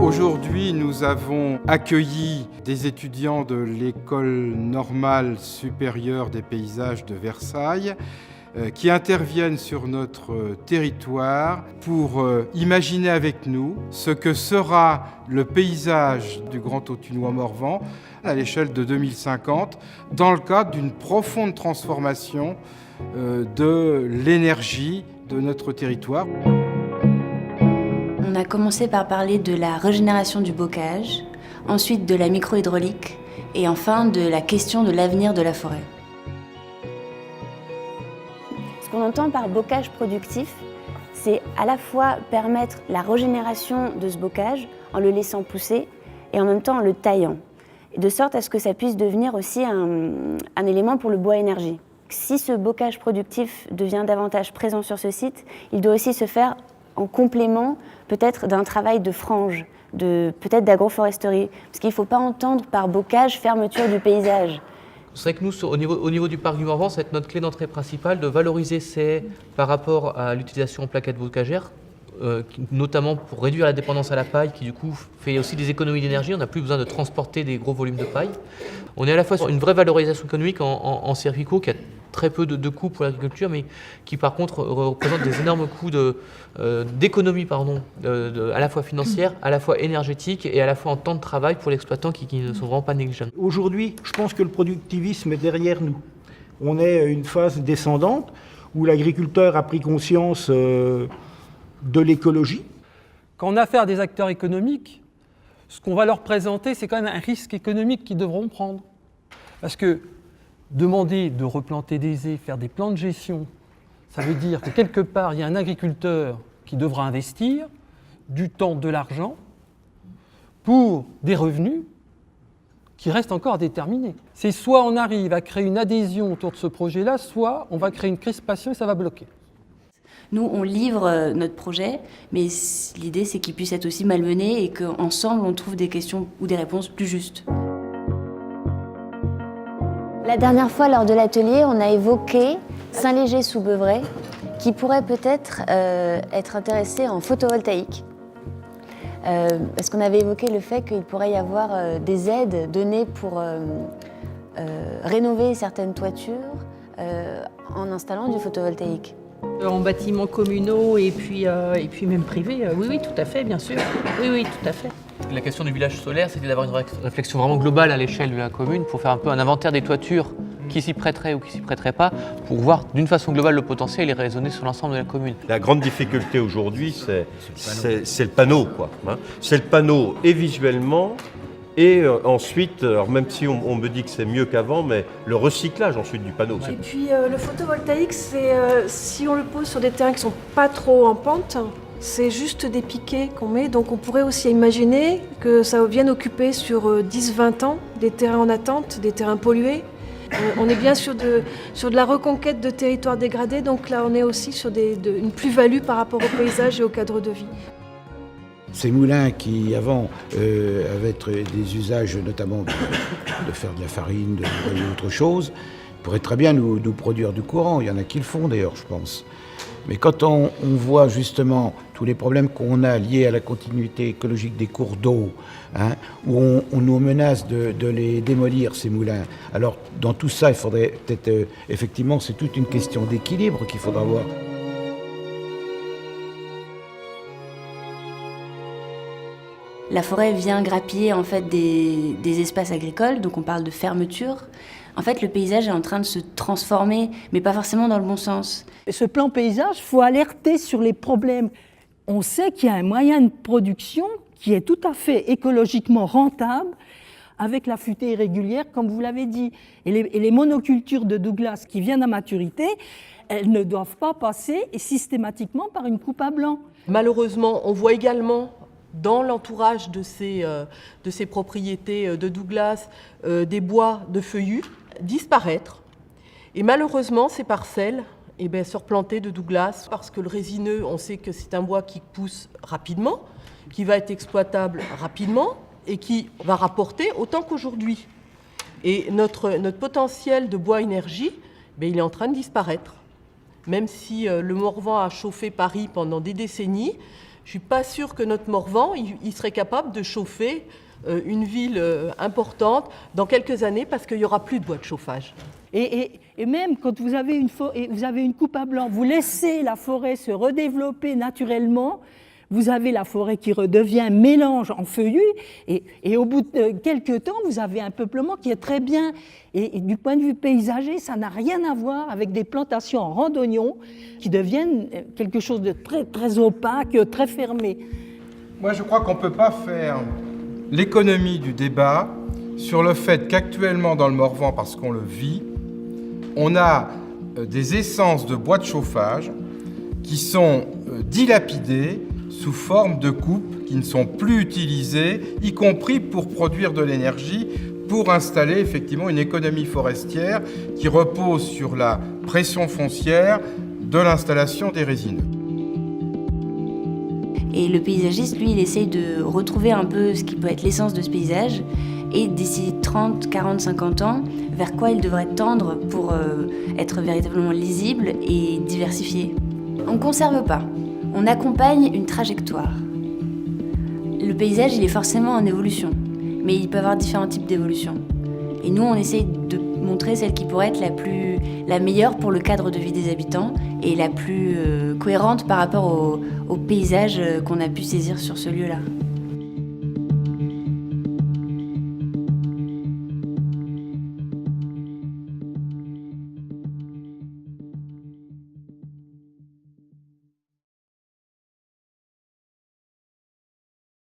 Aujourd'hui, nous avons accueilli des étudiants de l'École normale supérieure des paysages de Versailles qui interviennent sur notre territoire pour imaginer avec nous ce que sera le paysage du Grand Autunois-Morvan à l'échelle de 2050 dans le cadre d'une profonde transformation de l'énergie de notre territoire. On a commencé par parler de la régénération du bocage, ensuite de la microhydraulique et enfin de la question de l'avenir de la forêt. Ce qu'on entend par bocage productif, c'est à la fois permettre la régénération de ce bocage en le laissant pousser et en même temps en le taillant, de sorte à ce que ça puisse devenir aussi un élément pour le bois énergie. Si ce bocage productif devient davantage présent sur ce site, il doit aussi se faire en complément peut-être d'un travail de frange, peut-être d'agroforesterie. Parce qu'il ne faut pas entendre par bocage fermeture du paysage. C'est vrai que nous, au niveau du parc du Morvan, ça va être notre clé d'entrée principale de valoriser ces haies par rapport à l'utilisation en plaquettes bocagères, notamment pour réduire la dépendance à la paille, qui du coup fait aussi des économies d'énergie. On n'a plus besoin de transporter des gros volumes de paille. On est à la fois sur une vraie valorisation économique en circuit court qui a très peu de coûts pour l'agriculture, mais qui par contre représente des énormes coûts d'économie, à la fois financière, à la fois énergétique et à la fois en temps de travail pour l'exploitant qui ne sont vraiment pas négligeables. Aujourd'hui, je pense que le productivisme est derrière nous. On est à une phase descendante où l'agriculteur a pris conscience de l'écologie. Quand on a affaire à des acteurs économiques, ce qu'on va leur présenter, c'est quand même un risque économique qu'ils devront prendre. Parce que demander de replanter des haies, faire des plans de gestion, ça veut dire que quelque part, il y a un agriculteur qui devra investir du temps, de l'argent, pour des revenus qui restent encore à déterminer. C'est soit on arrive à créer une adhésion autour de ce projet-là, soit on va créer une crispation et ça va bloquer. Nous, on livre notre projet, mais l'idée, c'est qu'il puisse être aussi malmené et qu'ensemble, on trouve des questions ou des réponses plus justes. La dernière fois, lors de l'atelier, on a évoqué Saint-Léger-sous-Beuvray, qui pourrait peut-être être intéressé en photovoltaïque. Parce qu'on avait évoqué le fait qu'il pourrait y avoir des aides données pour rénover certaines toitures en installant du photovoltaïque. En bâtiments communaux et puis même privés, oui, tout à fait, bien sûr. Oui, tout à fait. La question du village solaire, c'était d'avoir une réflexion vraiment globale à l'échelle de la commune pour faire un peu un inventaire des toitures qui s'y prêteraient ou qui s'y prêteraient pas, pour voir d'une façon globale le potentiel et raisonner sur l'ensemble de la commune. La grande difficulté aujourd'hui, c'est le panneau, quoi. C'est le panneau et visuellement, et ensuite, alors même si on me dit que c'est mieux qu'avant, mais le recyclage ensuite du panneau. Et puis le photovoltaïque, c'est si on le pose sur des terrains qui ne sont pas trop en pente, c'est juste des piquets qu'on met. Donc on pourrait aussi imaginer que ça vienne occuper sur 10-20 ans des terrains en attente, des terrains pollués. On est bien sur de la reconquête de territoires dégradés, donc là on est aussi sur une plus-value par rapport au paysage et au cadre de vie. Ces moulins qui, avant, avaient des usages notamment de faire de la farine, de autre chose, pourraient très bien nous produire du courant. Il y en a qui le font d'ailleurs, je pense. Mais quand on voit justement tous les problèmes qu'on a liés à la continuité écologique des cours d'eau, où on nous menace de les démolir, ces moulins, alors dans tout ça, il faudrait peut-être, effectivement, c'est toute une question d'équilibre qu'il faudra voir. La forêt vient grappiller en fait des espaces agricoles, donc on parle de fermeture. En fait, le paysage est en train de se transformer, mais pas forcément dans le bon sens. Ce plan paysage, il faut alerter sur les problèmes. On sait qu'il y a un moyen de production qui est tout à fait écologiquement rentable, avec la futée irrégulière, comme vous l'avez dit. Et les monocultures de Douglas qui viennent à maturité, elles ne doivent pas passer systématiquement par une coupe à blanc. Malheureusement, on voit également dans l'entourage de ces propriétés de Douglas des bois de feuillus disparaître. Et malheureusement, ces parcelles se replanter de Douglas parce que le résineux, on sait que c'est un bois qui pousse rapidement, qui va être exploitable rapidement et qui va rapporter autant qu'aujourd'hui. Et notre potentiel de bois énergie, il est en train de disparaître. Même si le Morvan a chauffé Paris pendant des décennies, Je ne suis pas sûre que notre Morvan, il serait capable de chauffer une ville importante dans quelques années parce qu'il n'y aura plus de bois de chauffage. Et même quand vous avez une coupe à blanc, vous laissez la forêt se redévelopper naturellement, vous avez la forêt qui redevient mélange en feuillus, et au bout de quelques temps, vous avez un peuplement qui est très bien. Et du point de vue paysager, ça n'a rien à voir avec des plantations en rang d'oignons qui deviennent quelque chose de très, très opaque, très fermé. Moi, je crois qu'on ne peut pas faire l'économie du débat sur le fait qu'actuellement dans le Morvan, parce qu'on le vit, on a des essences de bois de chauffage qui sont dilapidées sous forme de coupes qui ne sont plus utilisées, y compris pour produire de l'énergie, pour installer effectivement une économie forestière qui repose sur la pression foncière de l'installation des résineux. Et le paysagiste, lui, il essaye de retrouver un peu ce qui peut être l'essence de ce paysage et d'ici 30, 40, 50 ans, vers quoi il devrait tendre pour être véritablement lisible et diversifié. On ne conserve pas, on accompagne une trajectoire. Le paysage, il est forcément en évolution, mais il peut avoir différents types d'évolution. Et nous, on essaye de montrer celle qui pourrait être la meilleure pour le cadre de vie des habitants et la plus cohérente par rapport au paysage qu'on a pu saisir sur ce lieu-là.